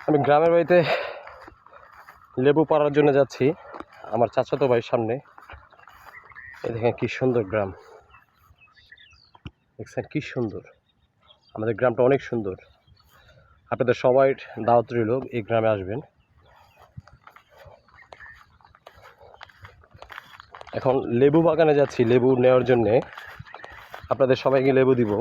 আমি গ্রামের বাড়িতে লেবু পাড়ার জন্য যাচ্ছি আমার চাচাতো ভাইয়ের সামনে। এই দেখেন কি সুন্দর গ্রাম, দেখছেন কি সুন্দর। আমাদের গ্রামটা অনেক সুন্দর। আপনাদের সবাই দাওয়াত রইল, এই গ্রামে আসবেন। এখন লেবু বাগানে যাচ্ছি লেবু নেওয়ার জন্যে, আপনাদের সবাইকে লেবু দিব।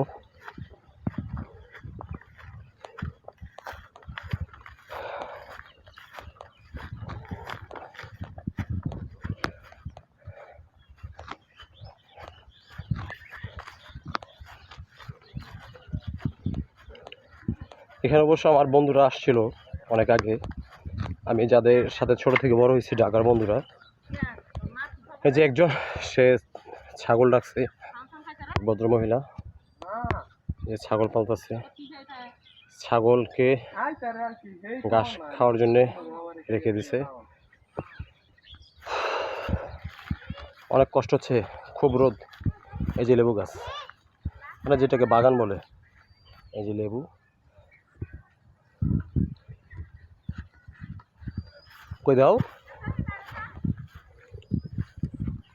এখানে অবশ্য আমার বন্ধুরা আসছিল অনেক আগে, আমি যাদের সাথে ছোট থেকে বড় হয়েছি, ঢাকার বন্ধুরা। এই যে একজন, সে ছাগল ডাকছে, ভদ্রমহিলা যে ছাগল পালতেছে, ছাগলকে ঘাস খাওয়ার জন্য রেখে দিছে। অনেক কষ্ট হচ্ছে, খুব রোদ। এই যে লেবু গাছ, মানে যেটাকে বাগান বলে, এই যে লেবু। কই দাও,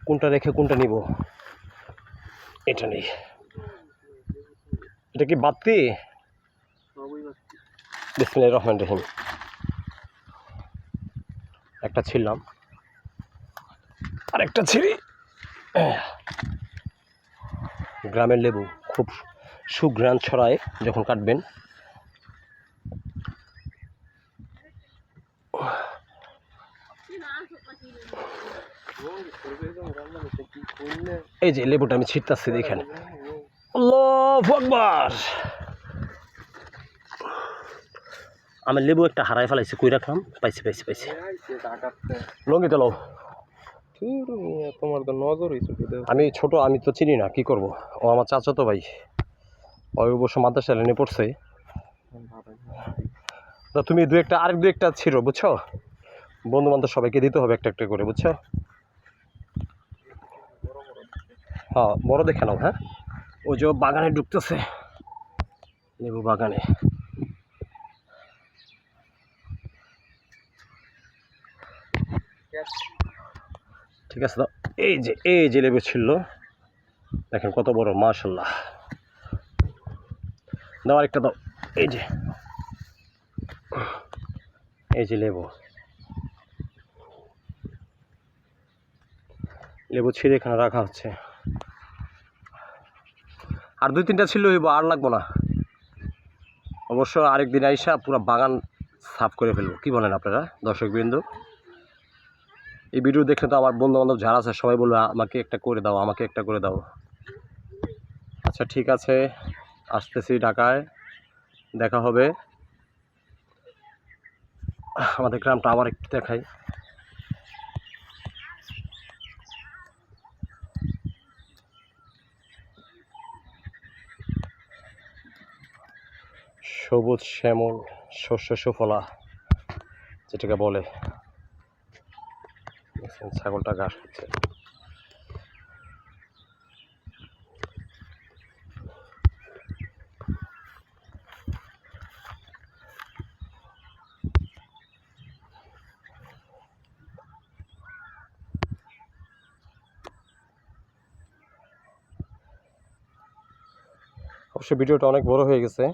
কোনটা রেখে কোনটা নিব? এটা নেই, এটা কি বাতি? বিসমিল্লাহির রহমানির রহিম। একটা ছিলাম, আরেকটা ছিঁড়ি। গ্রামের লেবু খুব সুঘ্রাণ ছড়ায় যখন কাটবেন। এই যে লেবুটা আমি ছিঁড়তেছি, দেখেন। আল্লাহু আকবার। আমি লেবু একটা হারাই ফেলাইছি, কই রাখলাম? পাইছি পাইছি পাইছি। লঙ্গি তো লও। তোমার তো নজর হয়েছে। আমি ছোট, আমি তো চিনি না, কি করব। ও আমার চাচাতো ভাই, ওই অবশ্য মাদ্রাসা লাইনে পড়ছে। তো তুমি আরেক দু একটা ছিল, বুঝছো? বন্ধু বান্ধব সবাইকে দিতে হবে একটা একটা করে, বুঝছো? হ্যাঁ, বড় দেখে নাও। হ্যাঁ, ওই যে বাগানে ঢুকতেছে, লেবু বাগানে। ঠিক আছে, দাও। এই যে লেবু ছিল, দেখেন কত বড়, মাশাআল্লাহ। দাও আরেকটা দাও। এই যে লেবু, লেবু ছিঁড়ে এখানে রাখা হচ্ছে। আর দুই তিনটা ছিল, আর লাগবো না। অবশ্য আরেকদিন আইসা পুরো বাগান সাফ করে ফেলবো। কি বলেন আপনারা দর্শকবৃন্দ? এই ভিডিও দেখলে তো আমার বন্ধু বান্ধব যারা আছে সবাই বলবে আমাকে একটা করে দাও, আমাকে একটা করে দাও। আচ্ছা ঠিক আছে, আসতেছি ঢাকায়, দেখা হবে। আমাদের গ্রামটা আবার একটু দেখাই। সবুজ শ্যামল শস্য সুফলা যেটাকে বলে। ছাগলটা ঘাস খাচ্ছে। অবশ্য ভিডিওটা অনেক বড় হয়ে গেছে।